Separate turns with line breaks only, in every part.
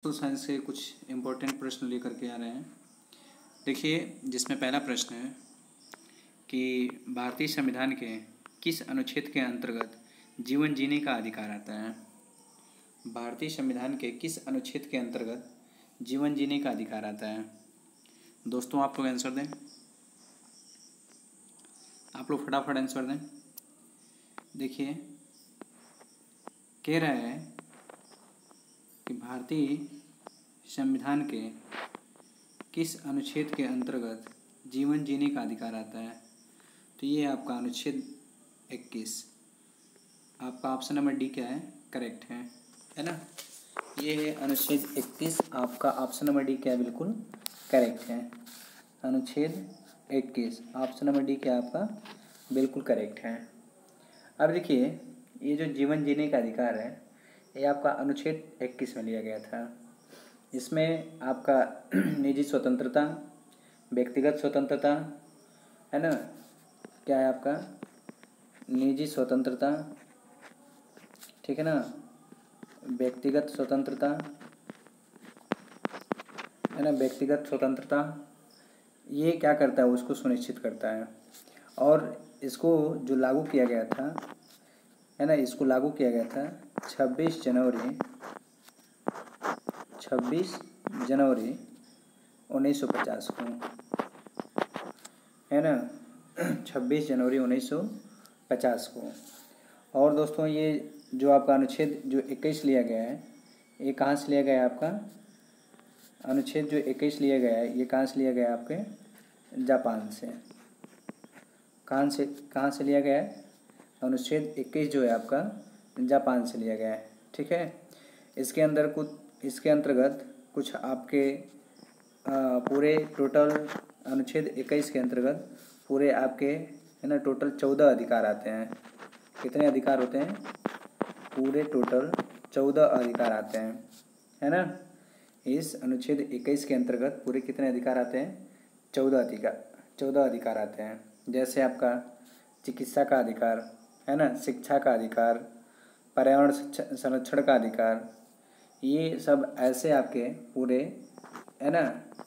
Social science के कुछ important प्रश्न लेकर के आ रहे हैं। देखिए, जिसमें पहला प्रश्न है कि भारतीय संविधान के किस अनुच्छेद के अंतर्गत जीवन जीने का अधिकार आता है। भारतीय संविधान के किस अनुच्छेद के अंतर्गत जीवन जीने का अधिकार आता है। दोस्तों, आप लोग आंसर दें, आप लोग फटाफट आंसर दें। देखिए, कह रहा है कि भारतीय संविधान के किस अनुच्छेद के अंतर्गत जीवन जीने का अधिकार आता है। तो ये आपका अनुच्छेद 21, आपका ऑप्शन नंबर डी क्या है, करेक्ट है ना। ये है अनुच्छेद 21, आपका ऑप्शन नंबर डी क्या है, बिल्कुल करेक्ट है। अनुच्छेद 21 ऑप्शन नंबर डी क्या है आपका, बिल्कुल करेक्ट है। अब देखिए, ये जो जीवन जीने का अधिकार है ये आपका अनुच्छेद 21 में लिया गया था। इसमें आपका निजी स्वतंत्रता, व्यक्तिगत स्वतंत्रता है ना, क्या है आपका निजी स्वतंत्रता, ठीक है ना, व्यक्तिगत स्वतंत्रता है ना, व्यक्तिगत स्वतंत्रता ये क्या करता है, उसको सुनिश्चित करता है। और इसको जो लागू किया गया था है ना, इसको लागू किया गया था 26 जनवरी 1950 को, है ना, 26 जनवरी 1950 को। और दोस्तों, ये जो आपका अनुच्छेद जो 21 लिया गया है, ये कहाँ से लिया गया है आपका, अनुच्छेद जो 21 लिया गया है ये कहाँ से लिया गया है, आपके जापान से। कहाँ से लिया गया है, अनुच्छेद 21 जो है आपका जापान से लिया गया है, ठीक है। इसके अंतर्गत कुछ आपके पूरे टोटल अनुच्छेद 21 के अंतर्गत पूरे आपके है ना टोटल 14 अधिकार आते हैं। कितने अधिकार होते हैं, पूरे टोटल 14 अधिकार आते हैं, है ना। इस अनुच्छेद 21 के अंतर्गत पूरे कितने अधिकार आते हैं, 14 अधिकार आते हैं। जैसे आपका चिकित्सा का अधिकार है ना, शिक्षा का अधिकार, पर्यावरण संरक्षण का अधिकार, ये सब ऐसे आपके पूरे है ना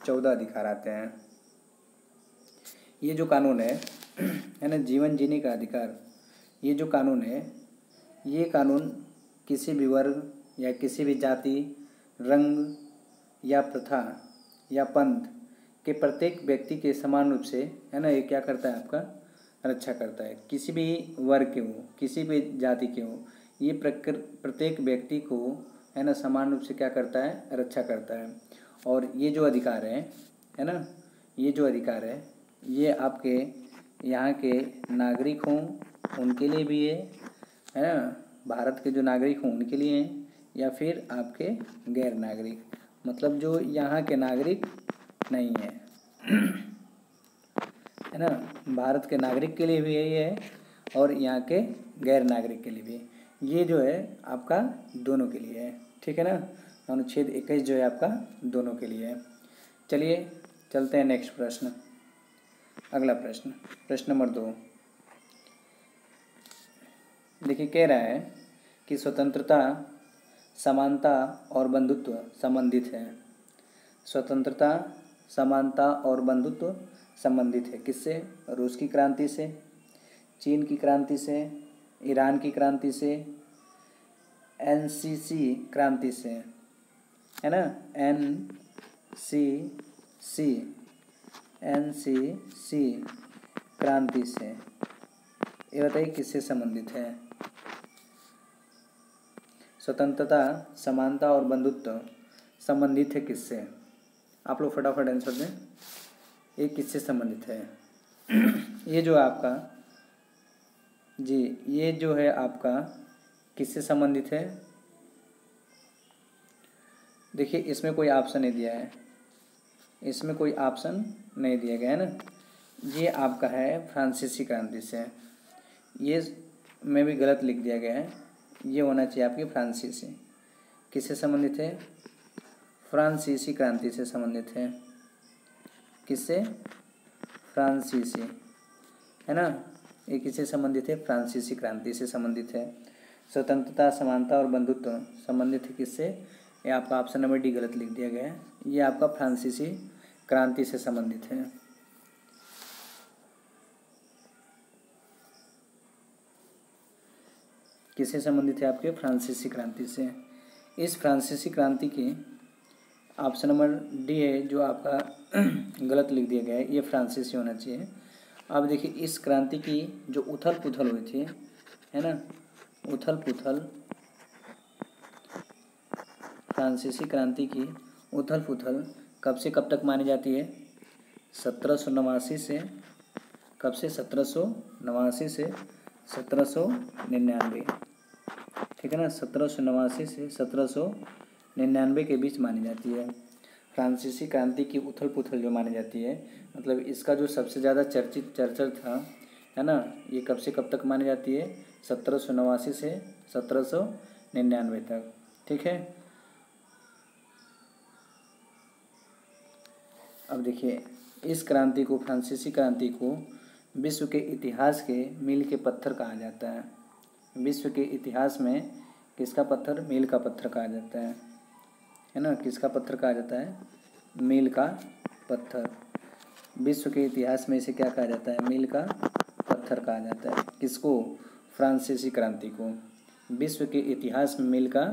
14 अधिकार आते हैं। ये जो कानून है ना, जीवन जीने का अधिकार, ये जो कानून है, ये कानून किसी भी वर्ग या किसी भी जाति, रंग या प्रथा या पंथ के प्रत्येक व्यक्ति के समान रूप से है ना, ये क्या करता है, आपका रक्षा करता है। किसी भी वर्ग के हो, किसी भी जाति के हो, ये प्रत्येक व्यक्ति को है ना समान रूप से क्या करता है, रक्षा करता है। और ये जो अधिकार है ना, ये जो अधिकार है ये आपके यहाँ के नागरिक हों उनके लिए भी है ना, भारत के जो नागरिक हों उनके लिए हैं, या फिर आपके गैर नागरिक, मतलब जो यहाँ के नागरिक नहीं है है ना, भारत के नागरिक के लिए भी यही है और यहाँ के गैर नागरिक के लिए भी। ये जो है आपका दोनों के लिए है, ठीक है ना। अनुच्छेद 21 जो है आपका दोनों के लिए है। चलिए चलते हैं नेक्स्ट प्रश्न, अगला प्रश्न, प्रश्न नंबर 2। देखिए, कह रहा है कि स्वतंत्रता, समानता और बंधुत्व संबंधित है। स्वतंत्रता, समानता और बंधुत्व संबंधित है किससे, रूस की क्रांति से, चीन की क्रांति से, ईरान की क्रांति से, एनसीसी क्रांति से, है ना, एनसीसी क्रांति से। ये बताइए किससे संबंधित है। स्वतंत्रता, समानता और बंधुत्व संबंधित है किससे, आप लोग फटाफट आंसर दें, ये किससे संबंधित है। ये जो आपका जी, ये जो है आपका किससे संबंधित है। देखिए, इसमें कोई ऑप्शन नहीं दिया है, इसमें कोई ऑप्शन नहीं दिया गया है ना। ये आपका है फ्रांसीसी क्रांति से, ये में भी गलत लिख दिया गया है, ये होना चाहिए आपकी फ्रांसीसी। किससे संबंधित है, फ्रांसीसी क्रांति से संबंधित है। किससे, फ्रांसीसी, है ना, ये किससे संबंधित है, फ्रांसीसी क्रांति से संबंधित है। स्वतंत्रता, समानता और बंधुत्व संबंधित है किससे, ये आपका ऑप्शन नंबर डी गलत लिख दिया गया है। ये आपका फ्रांसीसी क्रांति से संबंधित है। किससे संबंधित है? आपके फ्रांसीसी क्रांति से। इस फ्रांसीसी क्रांति की ऑप्शन नंबर डी है जो आपका गलत लिख दिया गया है, ये फ्रांसीसी होना चाहिए। अब देखिए इस क्रांति की जो उथल पुथल हुई थी, है ना, उथल पुथल, फ्रांसीसी क्रांति की उथल पुथल कब से कब तक मानी जाती है? 1789 से, कब से? 1789 से 1799, ठीक है ना, 1789 से 1799 के बीच मानी जाती है। फ्रांसीसी क्रांति की उथल पुथल जो मानी जाती है, मतलब इसका जो सबसे ज़्यादा चर्चा था, है ना, ये कब से कब तक मानी जाती है? 1789 से 1799 तक, ठीक है। अब देखिए इस क्रांति को, फ्रांसीसी क्रांति को विश्व के इतिहास के मील के पत्थर कहा जाता है। विश्व के इतिहास में किसका पत्थर? मील का पत्थर कहा जाता है ना, किसका पत्थर कहा जाता है? मील का पत्थर। विश्व के इतिहास में इसे क्या कहा जाता है? मील का पत्थर कहा जाता है। किसको? फ्रांसीसी क्रांति को विश्व के इतिहास में मील का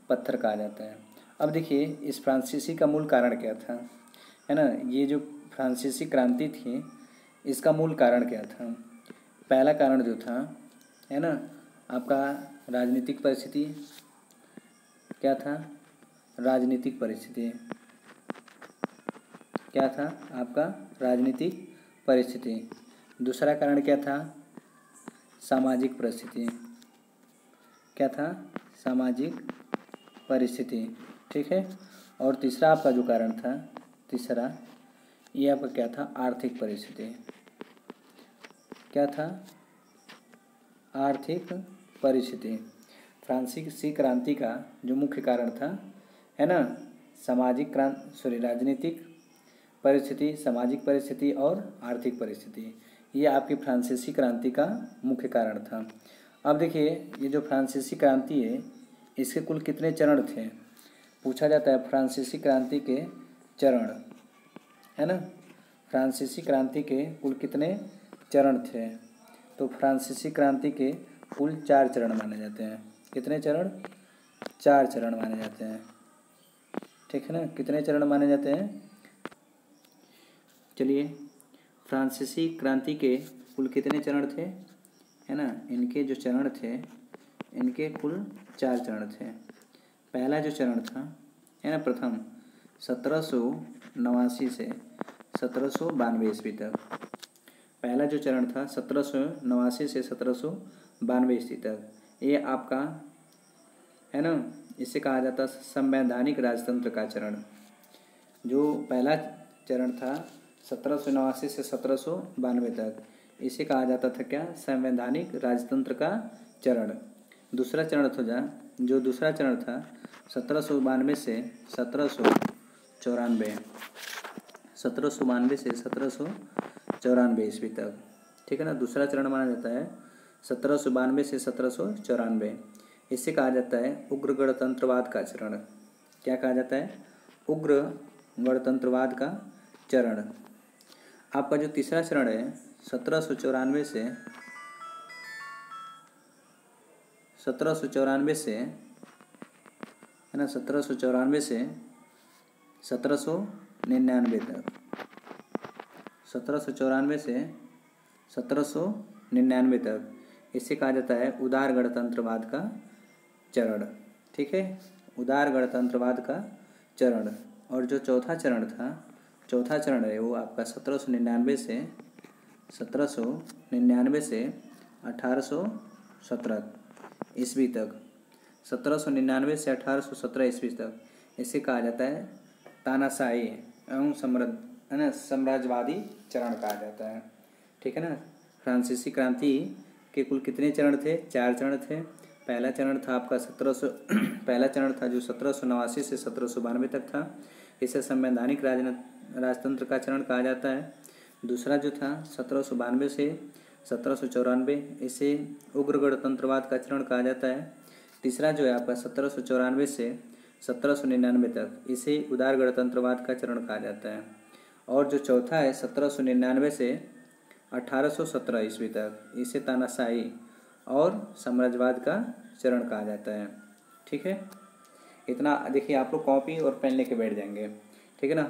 पत्थर कहा जाता है। अब देखिए इस फ्रांसीसी का मूल कारण क्या था, है ना, ये जो फ्रांसीसी क्रांति थी इसका मूल कारण क्या था? पहला कारण जो था, है ना, आपका राजनीतिक परिस्थिति। क्या था? राजनीतिक परिस्थिति। क्या था? आपका राजनीतिक परिस्थिति। दूसरा कारण क्या था? सामाजिक परिस्थिति। क्या था? सामाजिक परिस्थिति, ठीक है। और तीसरा आपका जो कारण था, तीसरा ये आपका क्या था? आर्थिक परिस्थिति। क्या था? आर्थिक परिस्थिति। फ्रांसीसी क्रांति का जो मुख्य कारण था, है ना, राजनीतिक परिस्थिति, सामाजिक परिस्थिति और आर्थिक परिस्थिति, ये आपकी फ्रांसीसी क्रांति का मुख्य कारण था। अब देखिए ये जो फ्रांसीसी क्रांति है इसके कुल कितने चरण थे? पूछा जाता है फ्रांसीसी क्रांति के चरण, है ना, फ्रांसीसी क्रांति के कुल कितने चरण थे? तो फ्रांसीसी क्रांति के कुल 4 चरण माने जाते हैं। कितने चरण? 4 चरण माने जाते हैं, ठीक है ना। कितने चरण माने जाते हैं? चलिए, फ्रांसीसी क्रांति के कुल कितने चरण थे, है ना, इनके जो चरण थे इनके कुल 4 चरण थे। पहला जो चरण था, है ना, प्रथम 1789 से 1792 ईस्वी तक। पहला जो चरण था 1789 से 1792 ईस्वी तक, ये आपका, है ना, इसे कहा जाता संवैधानिक राजतंत्र का चरण। जो पहला चरण था 1789 से 1792 तक, इसे कहा जाता था क्या? संवैधानिक राजतंत्र का चरण। दूसरा चरण था जो दूसरा चरण था 1792 से 1794, 1792 से 1794 ईस्वी तक, ठीक है ना। दूसरा चरण माना जाता है 1792 से 1794। इसे कहा जाता है उग्र गणतंत्रवाद का चरण। क्या कहा जाता है? उग्र गणतंत्रवाद का चरण। आपका जो तीसरा चरण है 1794 से 1794 से, है ना, 1794 से 1799 तक, 1794 से 1799 तक, इसे कहा जाता है उदार गणतंत्रवाद का चरण, ठीक है, उदार गणतंत्रवाद का चरण। और जो चौथा चरण था, चौथा चरण है वो आपका 1799 से 1817 ईस्वी तक, 1799 से 1817 ईस्वी तक, इसे कहा जाता है तानाशाही एवं साम्राज्यवादी चरण कहा जाता है, ठीक है ना। फ्रांसीसी क्रांति के कुल कितने चरण थे? 4 चरण थे। पहला चरण था आपका पहला चरण था जो 1789 से 1792 तक था, इसे संवैधानिक राजतंत्र का चरण कहा जाता है। दूसरा जो था 1792 से 1794, इसे उग्र गणतंत्रवाद का चरण कहा जाता है। तीसरा जो है आपका 1794 से 1799 तक, इसे उदार गणतंत्रवाद का चरण कहा जाता है। और जो चौथा है 1799 से 1817 ईस्वी तक, इसे तानाशाही और साम्राज्यवाद का चरण कहा जाता है। ठीक है, इतना देखिए, आप लोग कॉपी और पेन लेके बैठ जाएंगे। ठीक है ना,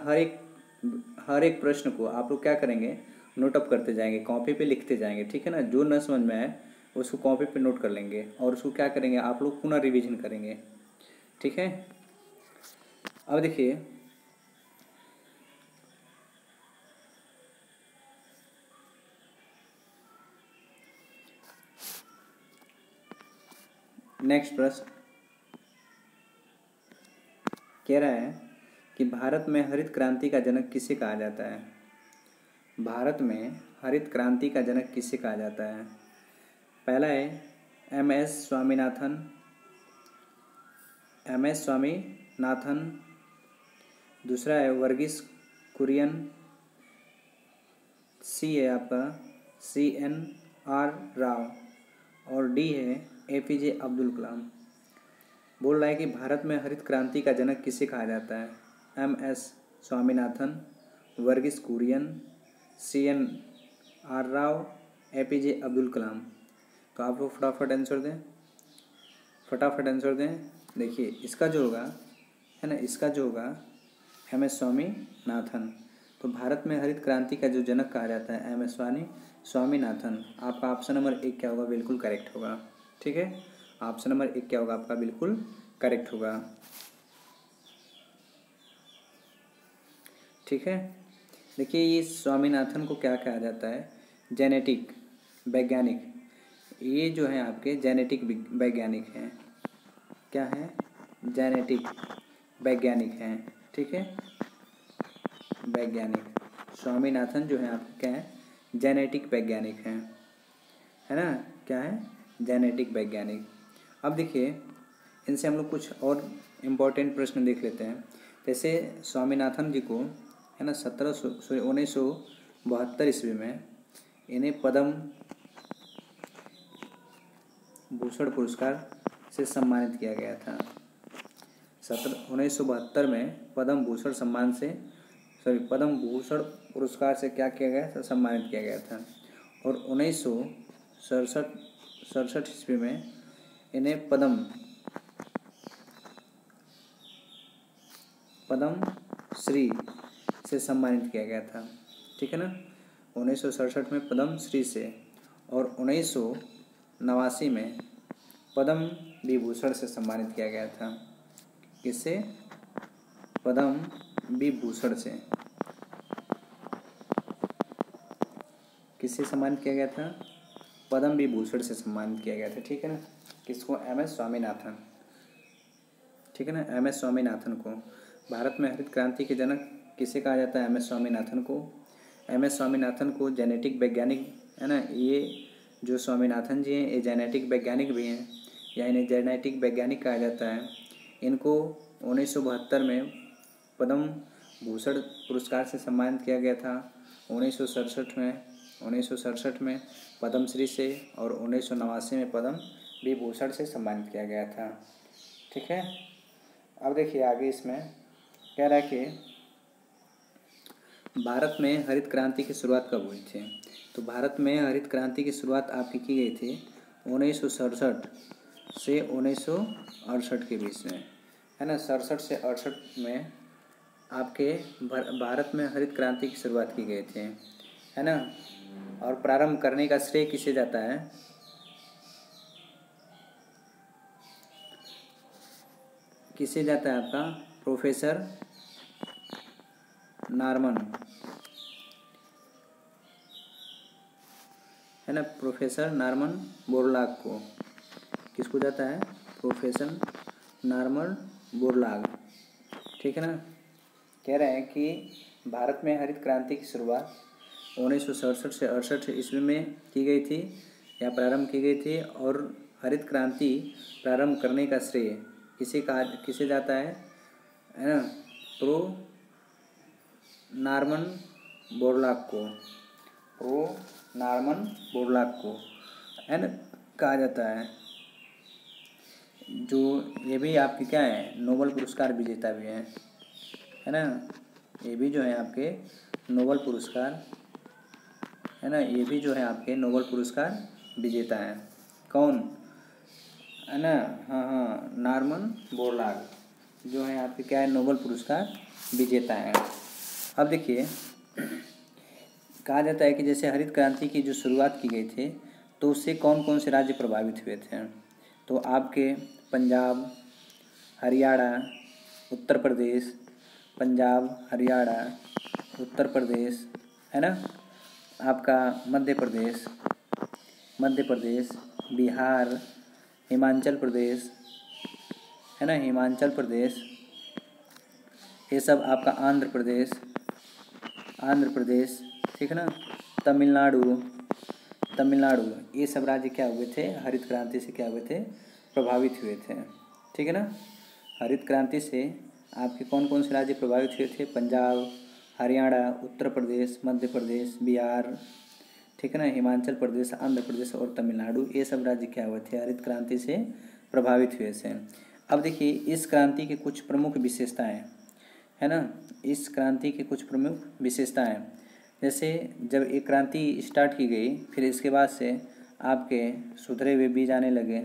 हर एक प्रश्न को आप लोग क्या करेंगे, नोटअप करते जाएंगे, कॉपी पे लिखते जाएंगे। ठीक है ना, जो न समझ में आए उसको कॉपी पे नोट कर लेंगे और उसको क्या करेंगे, आप लोग पुनः रिवीजन करेंगे। ठीक है, अब देखिए नेक्स्ट प्रश्न कह रहा है कि भारत में हरित क्रांति का जनक किसे कहा जाता है। भारत में हरित क्रांति का जनक किसे कहा जाता है। पहला है एम.एस. स्वामीनाथन, दूसरा है वर्गीस कुरियन, सी है आपका C.N.R. राव, और डी है APJ अब्दुल कलाम। बोल रहा है कि भारत में हरित क्रांति का जनक किसे कहा जाता है। M S. Swaminathan, Verghese Kurien, C.N.R. Rao, APJ Abdul Kalam. तो आप लोग फटाफट आंसर दें। देखिए इसका जो होगा है ना, इसका जो होगा एम.एस. स्वामीनाथन। तो भारत में हरित क्रांति का जो जनक कहा जाता है एम.एस. स्वामीनाथन। आपका ऑप्शन नंबर 1 क्या होगा, बिल्कुल करेक्ट होगा। ठीक है, ऑप्शन नंबर 1 क्या होगा आपका, बिल्कुल करेक्ट होगा। ठीक है, देखिए ये स्वामीनाथन को क्या कहा जाता है, जेनेटिक वैज्ञानिक। ये जो है आपके जेनेटिक वैज्ञानिक हैं। क्या है, जेनेटिक वैज्ञानिक हैं। ठीक है, वैज्ञानिक स्वामीनाथन जो है आपके क्या है, जेनेटिक वैज्ञानिक हैं, है ना, क्या है, जेनेटिक वैज्ञानिक। अब देखिए इनसे हम लोग कुछ और इम्पोर्टेंट प्रश्न देख लेते हैं। जैसे स्वामीनाथन जी को है ना 1972 ईस्वी में इन्हें पद्म भूषण पुरस्कार से सम्मानित किया गया था। 1972 में पद्म भूषण पुरस्कार से क्या किया गया था, सम्मानित किया गया था। और 1967 ईस्वी में इन्हें पद्म श्री से सम्मानित किया गया था। ठीक है ना, 1967 में पद्म श्री से, और 1989 में पद्म विभूषण से सम्मानित किया गया था। किससे, पद्म विभूषण से। किससे सम्मानित किया गया था, पद्म विभूषण से सम्मानित किया गया था। ठीक है ना, किसको, एम.एस. स्वामीनाथन। ठीक है ना, एम.एस. स्वामीनाथन को। भारत में हरित क्रांति के जनक किसे कहा जाता है, एम.एस. स्वामीनाथन को। एम.एस. स्वामीनाथन को जेनेटिक वैज्ञानिक, है ना, ये जो स्वामीनाथन जी हैं ये जेनेटिक वैज्ञानिक भी हैं, या इन्हें जेनेटिक वैज्ञानिक कहा जाता है। इनको 1972 में पद्म भूषण पुरस्कार से सम्मानित किया गया था। 1967 में पद्मश्री से, और 1989 में पद्म विभूषण से सम्मानित किया गया था। ठीक है, अब देखिए आगे इसमें कह रहा है कि भारत में हरित क्रांति की शुरुआत कब हुई थी। तो भारत में हरित क्रांति की शुरुआत आपकी की गई थी 1967 से 1968 के बीच में, है ना। 67 से 68 में आपके भारत में हरित क्रांति की शुरुआत की गई थी, है ना। और प्रारंभ करने का श्रेय किसे जाता है, किसे जाता है आपका, प्रोफेसर नॉर्मन, है ना, प्रोफेसर नॉर्मन बोरलॉग को। किसको जाता है, प्रोफेसर नॉर्मन बोरलॉग। ठीक है ना। कह रहे हैं कि भारत में हरित क्रांति की शुरुआत 1967 से 68 ईस्वी में की गई थी, या प्रारंभ की गई थी। और हरित क्रांति प्रारंभ करने का श्रेय किसे जाता है ना, प्रो नॉर्मन बोरलॉग को, है ना, कहा जाता है। जो ये भी आपके क्या है, नोबेल पुरस्कार विजेता भी हैं, है ना। ये भी जो है आपके नोबेल पुरस्कार, है ना, ये भी जो है आपके नोबेल पुरस्कार विजेता हैं। कौन, है ना, हाँ हाँ, नॉर्मन बोरलॉग जो है आपके क्या है, नोबेल पुरस्कार विजेता हैं। अब देखिए, कहा जाता है कि जैसे हरित क्रांति की जो शुरुआत की गई थी तो उससे कौन कौन से राज्य प्रभावित हुए थे। तो आपके पंजाब, हरियाणा, उत्तर प्रदेश, पंजाब, हरियाणा, उत्तर प्रदेश, है ना, आपका मध्य प्रदेश, बिहार, हिमाचल प्रदेश, है ना, हिमाचल प्रदेश, ये सब आपका आंध्र प्रदेश, ठीक है ना, तमिलनाडु, ये सब राज्य क्या हुए थे, हरित क्रांति से क्या हुए थे, प्रभावित हुए थे, ठीक है ना। हरित क्रांति से आपके कौन कौन से राज्य प्रभावित हुए थे, पंजाब, हरियाणा, उत्तर प्रदेश, मध्य प्रदेश, बिहार, ठीक है ना, हिमाचल प्रदेश, आंध्र प्रदेश और तमिलनाडु, ये सब राज्य क्या हुए थे, हरित क्रांति से प्रभावित हुए थे। अब देखिए, इस क्रांति के कुछ प्रमुख विशेषताएं, है ना, इस क्रांति की कुछ प्रमुख विशेषताएं, जैसे जब एक क्रांति स्टार्ट की गई फिर इसके बाद से आपके सुधरे हुए बीज आने लगे,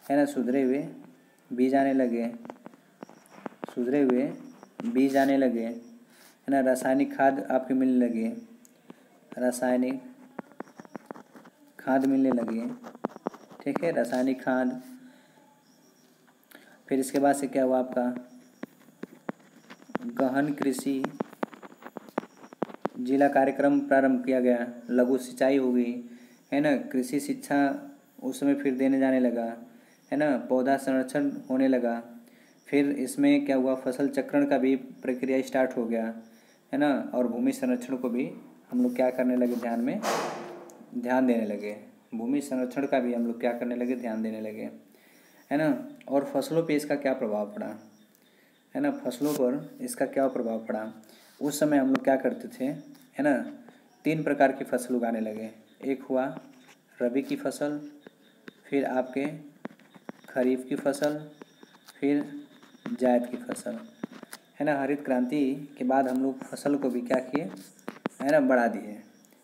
है ना, सुधरे हुए बीज आने लगे, है ना, रासायनिक खाद आपके मिलने लगे, ठीक है, रासायनिक खाद। फिर इसके बाद से क्या हुआ, आपका गहन कृषि जिला कार्यक्रम प्रारंभ किया गया, लघु सिंचाई हो गई, है ना, कृषि शिक्षा उस समय फिर देने जाने लगा, है ना, पौधा संरक्षण होने लगा। फिर इसमें क्या हुआ, फसल चक्रण का भी प्रक्रिया स्टार्ट हो गया, है ना, और भूमि संरक्षण को भी हम लोग क्या करने लगे, ध्यान देने लगे, भूमि संरक्षण का भी हम लोग क्या करने लगे, ध्यान देने लगे, है ना। और फसलों पे इसका क्या प्रभाव पड़ा, है ना, फसलों पर इसका क्या प्रभाव पड़ा। उस समय हम लोग क्या करते थे, है ना, 3 प्रकार की फसल उगाने लगे। एक हुआ रबी की फसल, फिर आपके खरीफ की फसल, फिर जायद की फसल, है ना। हरित क्रांति के बाद हम लोग फसल को भी क्या किए, है ना, बढ़ा दिए।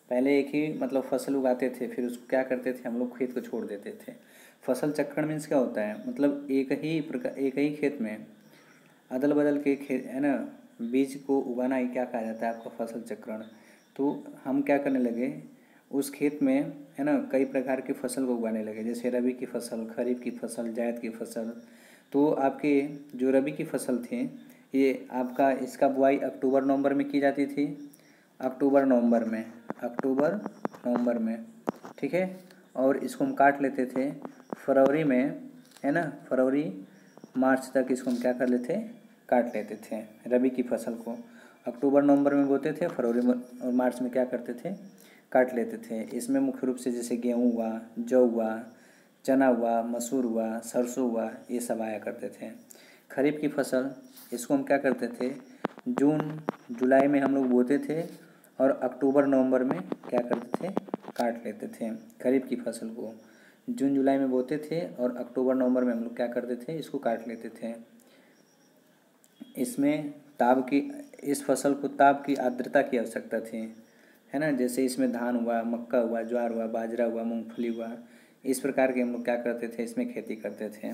पहले एक ही मतलब फसल उगाते थे, फिर उसको क्या करते थे, हम लोग खेत को छोड़ देते थे। फसल चक्रण मीन्स क्या होता है, मतलब एक ही खेत में अदल बदल के खेत, है ना, बीज को उगाना ही क्या कहा जाता है, आपका फसल चक्रण। तो हम क्या करने लगे, उस खेत में, है ना, कई प्रकार की फसल को उगाने लगे, जैसे रबी की फसल, खरीफ की फसल, जायद की फसल। तो आपके जो रबी की फसल थी, ये आपका इसका बुआई अक्टूबर नवंबर में की जाती थी, अक्टूबर नवंबर में, ठीक है। और इसको हम काट लेते थे फरवरी में, है ना, फरवरी मार्च तक इसको हम क्या कर लेते, काट लेते थे। रबी की फसल को अक्टूबर नवंबर में बोते थे, फरवरी और मार्च में क्या करते थे, काट लेते थे। इसमें मुख्य रूप से जैसे गेहूँ हुआ, जौ हुआ, चना हुआ, मसूर हुआ, सरसों हुआ, ये सब आया करते थे। खरीफ की फसल, इसको हम क्या करते थे, जून जुलाई में हम लोग बोते थे और अक्टूबर नवंबर में क्या करते थे, काट लेते थे। खरीफ की फसल को जून जुलाई में बोते थे और अक्टूबर नवंबर में हम लोग क्या करते थे, इसको काट लेते थे। इसमें इस फसल को ताप की आर्द्रता की आवश्यकता थी, है ना, जैसे इसमें धान हुआ, मक्का हुआ, ज्वार हुआ, बाजरा हुआ, मूंगफली हुआ, इस प्रकार के हम लोग क्या करते थे, इसमें खेती करते थे।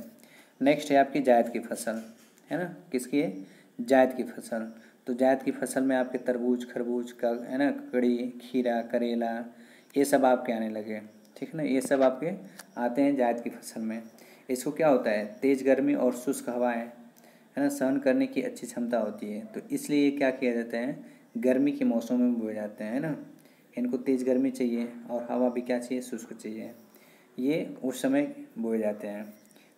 नेक्स्ट है आपकी जायद की फसल, है ना, किसकी है, जायद की फसल। तो जायद की फसल में आपके तरबूज, खरबूज का, है ना, ककड़ी, खीरा, करेला, ये सब आपके आने लगे, ठीक है ना, ये सब आपके आते हैं जायद की फसल में। इसको क्या होता है, तेज़ गर्मी और शुष्क हवाएं, है ना, सहन करने की अच्छी क्षमता होती है, तो इसलिए ये क्या किया जाता है, गर्मी के मौसम में बोए जाते हैं, है ना। इनको तेज़ गर्मी चाहिए और हवा भी क्या चाहिए, शुष्क चाहिए, ये उस समय बोए जाते हैं।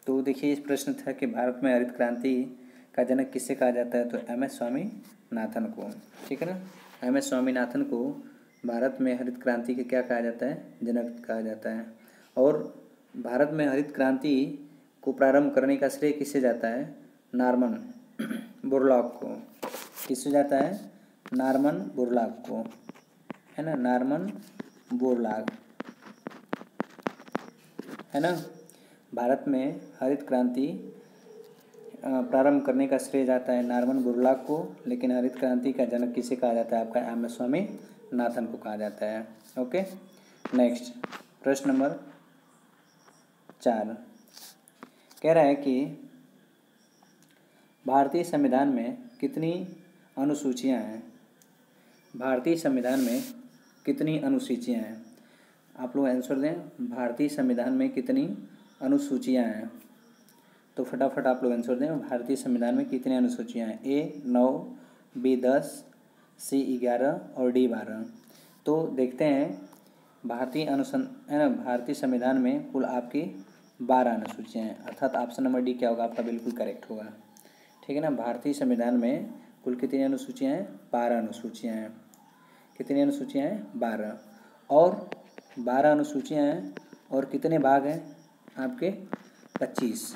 तो देखिए, इस प्रश्न था कि भारत में हरित क्रांति का जनक किससे कहा जाता है, तो MS स्वामीनाथन को, ठीक है ना। MS स्वामीनाथन को भारत में हरित क्रांति के क्या कहा जाता है, जनक कहा जाता है। और भारत में हरित क्रांति को प्रारंभ करने का श्रेय किससे जाता है, नॉर्मन बोरलॉग को। किससे जाता है, नॉर्मन बोरलॉग को, है ना, नॉर्मन बोरलॉग, है ना। भारत में हरित क्रांति प्रारंभ करने का श्रेय जाता है नॉर्मन बोरलॉग को, लेकिन हरित क्रांति का जनक किसे कहा जाता है? आपका एम एस स्वामीनाथन को कहा जाता है। ओके, नेक्स्ट प्रश्न नंबर 4 कह रहा है कि भारतीय संविधान में कितनी अनुसूचियां हैं? भारतीय संविधान में कितनी अनुसूचियां हैं? आप लोग आंसर दें, भारतीय संविधान में कितनी अनुसूचियां हैं? तो फटाफट आप लोग आंसर दें, भारतीय संविधान में कितनी अनुसूचियां हैं? ए 9, बी 10, सी 11 और डी 12। तो देखते हैं भारतीय संविधान में कुल आपकी 12 अनुसूचियां हैं, अर्थात ऑप्शन नंबर डी क्या होगा आपका? बिल्कुल करेक्ट होगा। ठीक है ना, भारतीय संविधान में कुल कितनी अनुसूचियां हैं? 12 अनुसूचियां हैं। कितनी अनुसूचियां हैं? 12। और 12 अनुसूचियां हैं और कितने भाग हैं आपके? 25।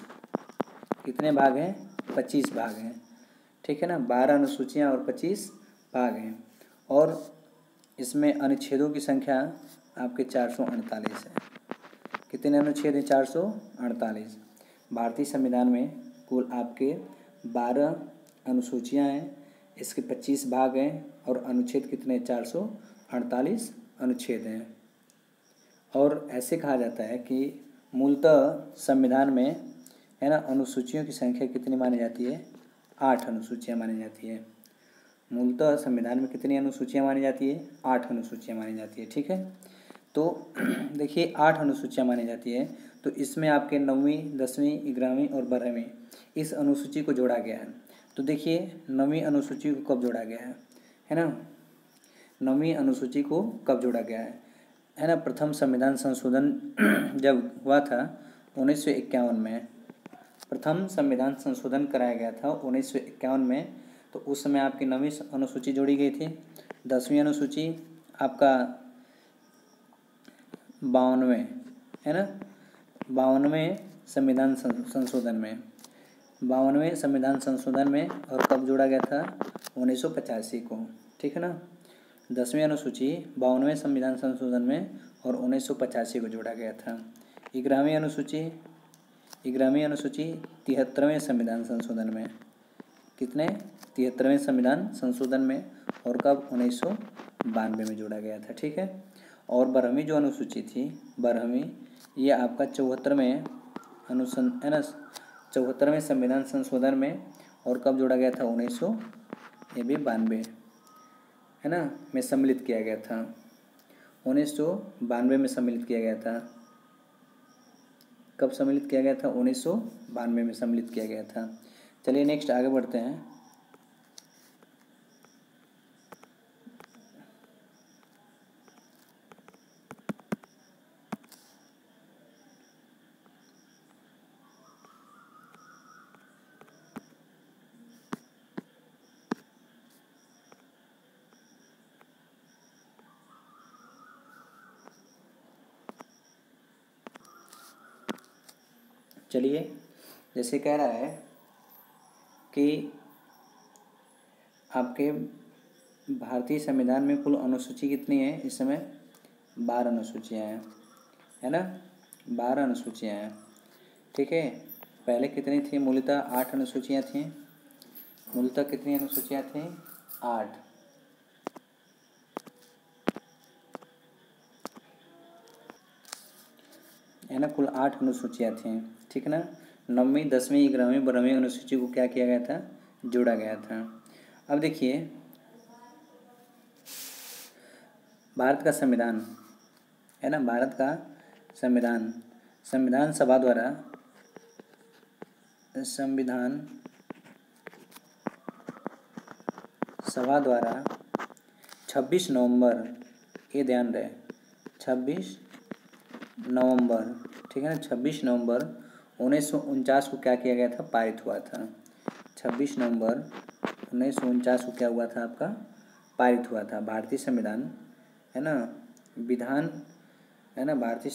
कितने भाग हैं? 25 भाग हैं। ठीक है ना, 12 अनुसूचियां और 25 भाग हैं। और इसमें अनुच्छेदों की संख्या आपके 448 है। कितने अनुच्छेद हैं? 448। भारतीय संविधान में कुल आपके 12 अनुसूचियां हैं, इसके 25 भाग हैं और अनुच्छेद कितने? 448 अनुच्छेद हैं। और ऐसे कहा जाता है कि मूलतः संविधान में है ना अनुसूचियों की संख्या कितनी मानी जाती है? 8 अनुसूचियां मानी जाती है। मूलतः संविधान में कितनी अनुसूचियां मानी जाती है? 8 अनुसूचियां मानी जाती है। ठीक है, तो देखिए 8 अनुसूचियां मानी जाती है, तो इसमें आपके 9वीं, 10वीं, 11वीं और 12वीं इस अनुसूची को जोड़ा गया है। तो देखिए 9वीं अनुसूची को कब जोड़ा गया है ना? 9वीं अनुसूची को कब जोड़ा गया है ना? प्रथम संविधान संशोधन जब हुआ था 1951 में, प्रथम संविधान संशोधन कराया गया था 1951 में, तो उस समय आपकी 9वीं अनुसूची जोड़ी गई थी। 10वीं अनुसूची आपका 52 है ना, 52वें संविधान संशोधन में, 52वें संविधान संशोधन में। और कब जोड़ा गया था? 1985 को। ठीक है ना, 10वीं अनुसूची 52वें संविधान संशोधन में और 1985 को जोड़ा गया था। 11वीं अनुसूची 73वें संविधान संशोधन में। कितने? 73वें संविधान संशोधन में। और कब? 1992 में जोड़ा गया था। ठीक है, और 12वीं जो अनुसूची थी, 12वीं ये आपका 74वें 74वें संविधान संशोधन में। और कब जोड़ा गया था? 1992 है ना में सम्मिलित किया गया था। 1992 में सम्मिलित किया गया था। कब सम्मिलित किया गया था? 1992 में सम्मिलित किया गया था। चलिए नेक्स्ट आगे बढ़ते हैं। चलिए, जैसे कह रहा है कि आपके भारतीय संविधान में कुल अनुसूची कितनी है? इस समय 12 अनुसूचियाँ हैं, है ना, 12 अनुसूचियाँ हैं। ठीक है, पहले कितनी थी? मूलतः 8 अनुसूचियाँ थीं। मूलतः कितनी अनुसूचियाँ थीं? 8। है ना, कुल 8 अनुसूचियाँ थीं। ठीक है ना, 9वीं, 10वीं, 11वीं, 12वीं अनुसूची को क्या किया गया था? जोड़ा गया था। अब देखिए भारत का संविधान है ना, भारत का संविधान संविधान सभा द्वारा 26 नवंबर, ये ध्यान रहे 26 नवंबर, ठीक है ना, 26 नवंबर 1949 को क्या किया गया था? पारित हुआ था। 26 नवंबर 1949 को क्या हुआ था? आपका पारित हुआ था। भारतीय संविधान है ना, विधान है ना, भारतीय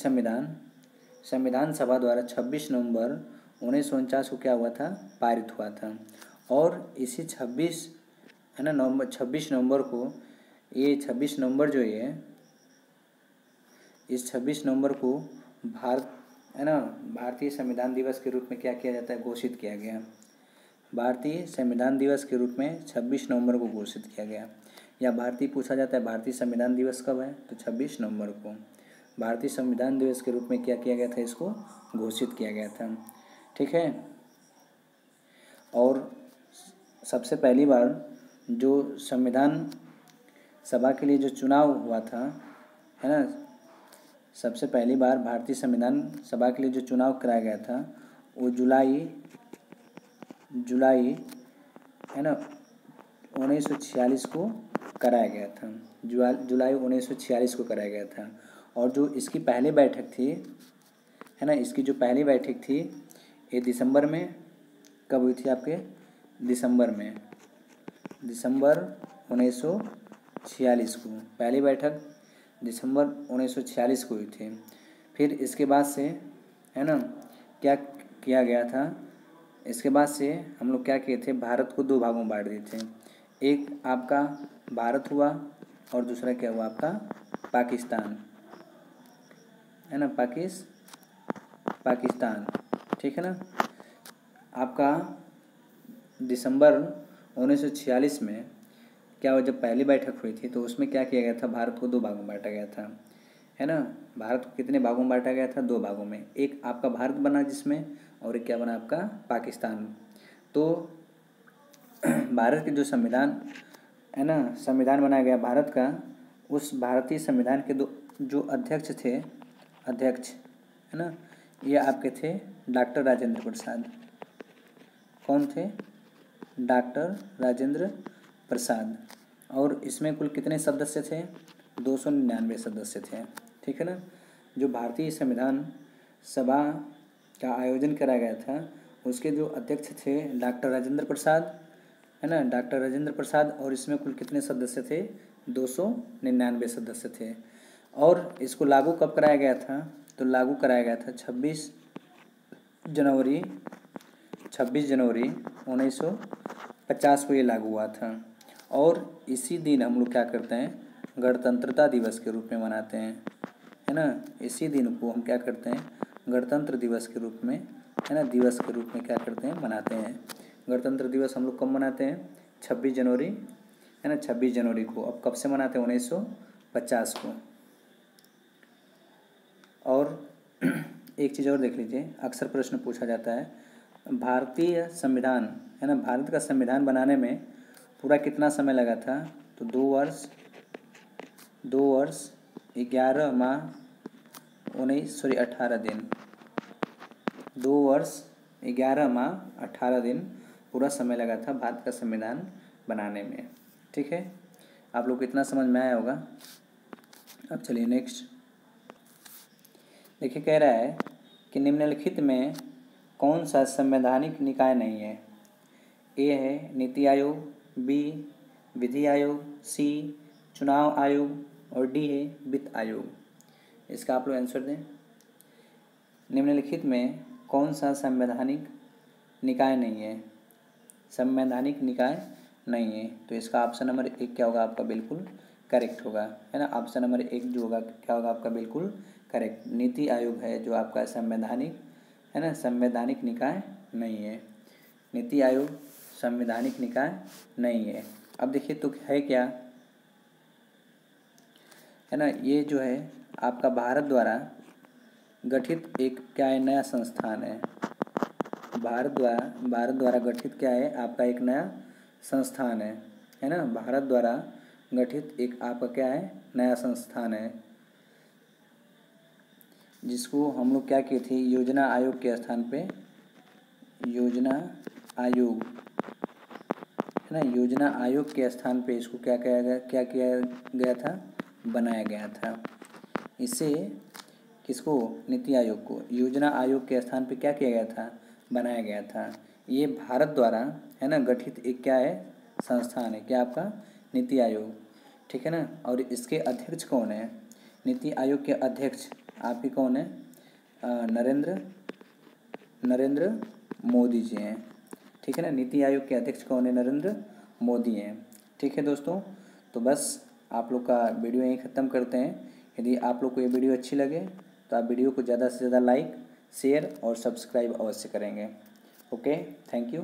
संविधान सभा द्वारा 26 नवंबर 1949 को क्या हुआ था? पारित हुआ था। और इसी 26 है ना नवंबर 26 नवंबर को, ये 26 नवंबर जो है, इस 26 नवंबर को है ना, भारतीय संविधान दिवस के रूप में क्या किया जाता है, घोषित किया गया। भारतीय संविधान दिवस के रूप में 26 नवंबर को घोषित किया गया। या भारतीय पूछा जाता है भारतीय संविधान दिवस कब है, तो 26 नवंबर को भारतीय संविधान दिवस के रूप में क्या किया गया था, इसको घोषित किया गया था। ठीक है। और सबसे पहली बार जो संविधान सभा के लिए जो चुनाव हुआ था, है ना, सबसे पहली बार भारतीय संविधान सभा के लिए जो चुनाव कराया गया था वो जुलाई है ना 1946 को कराया गया था। जुलाई 1946 को कराया गया था। और जो इसकी पहली बैठक थी, है ना, इसकी जो पहली बैठक थी ये दिसंबर में कब हुई थी आपके, दिसंबर 1946 को पहली बैठक दिसंबर 1946 को हुई थी। फिर इसके बाद से, है ना, क्या किया गया था, इसके बाद से हम लोग क्या किए थे, भारत को 2 भागों में बांट दिए थे। एक आपका भारत हुआ और दूसरा क्या हुआ आपका पाकिस्तान, है ना, पाकिस्तान। ठीक है ना। आपका दिसंबर 1946 में क्या हुआ, जब पहली बैठक हुई थी तो उसमें क्या किया गया था, भारत को 2 भागों में बांटा गया था, है ना। भारत को कितने भागों में बांटा गया था, 2 भागों में। एक आपका भारत बना जिसमें, और एक क्या बना आपका पाकिस्तान। तो भारत के जो संविधान है ना, संविधान बनाया गया भारत का, उस भारतीय संविधान के जो अध्यक्ष थे, अध्यक्ष, है ना, ये आपके थे डॉक्टर राजेंद्र प्रसाद। कौन थे, डॉक्टर राजेंद्र प्रसाद। और इसमें कुल कितने सदस्य थे, 299 सदस्य थे। ठीक है ना। जो भारतीय संविधान सभा का आयोजन कराया गया था उसके जो अध्यक्ष थे डॉक्टर राजेंद्र प्रसाद, है ना, डॉक्टर राजेंद्र प्रसाद। और इसमें कुल कितने सदस्य थे, 299 सदस्य थे। और इसको लागू कब कराया गया था, तो लागू कराया गया था 26 जनवरी 1950 को ये लागू हुआ था। और इसी दिन हम लोग क्या करते हैं, गणतंत्रता दिवस के रूप में मनाते हैं, है ना। इसी दिन को हम क्या करते हैं, गणतंत्र दिवस के रूप में, है ना, दिवस के रूप में क्या करते हैं, मनाते हैं। गणतंत्र दिवस हम लोग कब मनाते हैं, 26 जनवरी, है ना, 26 जनवरी को। अब कब से मनाते हैं, 1950 को। और एक चीज़ और देख लीजिए, अक्सर प्रश्न पूछा जाता है, भारतीय संविधान, है ना, भारत का संविधान बनाने में पूरा कितना समय लगा था, तो 2 वर्ष 11 माह 18 दिन, 2 वर्ष 11 माह 18 दिन पूरा समय लगा था भारत का संविधान बनाने में। ठीक है। आप लोग को इतना समझ में आया होगा। अब चलिए नेक्स्ट देखिए, कह रहा है कि निम्नलिखित में कौन सा संवैधानिक निकाय नहीं है। ए है नीति आयोग, बी विधि आयोग, सी चुनाव आयोग और डी है वित्त आयोग। इसका आप लोग आंसर दें। निम्नलिखित में कौन सा संवैधानिक निकाय नहीं है, संवैधानिक निकाय नहीं है, तो इसका ऑप्शन नंबर 1 क्या होगा आपका, बिल्कुल करेक्ट होगा, है ना। ऑप्शन नंबर 1 जो होगा क्या होगा आपका, बिल्कुल करेक्ट। नीति आयोग है जो आपका संवैधानिक, है ना, संवैधानिक निकाय नहीं है। नीति आयोग संवैधानिक निकाय नहीं है। अब देखिए तो है क्या, है ना, ये जो है आपका भारत द्वारा गठित एक क्या है, नया संस्थान है। भारत द्वारा गठित क्या है आपका, एक नया संस्थान है ना। भारत द्वारा गठित एक आपका क्या है, नया संस्थान है, जिसको हम लोग क्या किए थे, योजना आयोग के स्थान पे, योजना आयोग, है ना, योजना आयोग के स्थान पे इसको क्या किया गया था, बनाया गया था। इसे किसको, नीति आयोग को योजना आयोग के स्थान पे क्या किया गया था, बनाया गया था। ये भारत द्वारा, है ना, गठित एक क्या है, संस्थान है, क्या आपका, नीति आयोग। ठीक है ना। और इसके अध्यक्ष कौन है, नीति आयोग के अध्यक्ष आपके कौन है, नरेंद्र मोदी जी हैं। ठीक है ना। नीति आयोग के अध्यक्ष कौन है, नरेंद्र मोदी हैं। ठीक है दोस्तों, तो बस आप लोग का वीडियो यहीं ख़त्म करते हैं। यदि आप लोग को ये वीडियो अच्छी लगे तो आप वीडियो को ज़्यादा से ज़्यादा लाइक शेयर और सब्सक्राइब अवश्य करेंगे। Okay, thank you.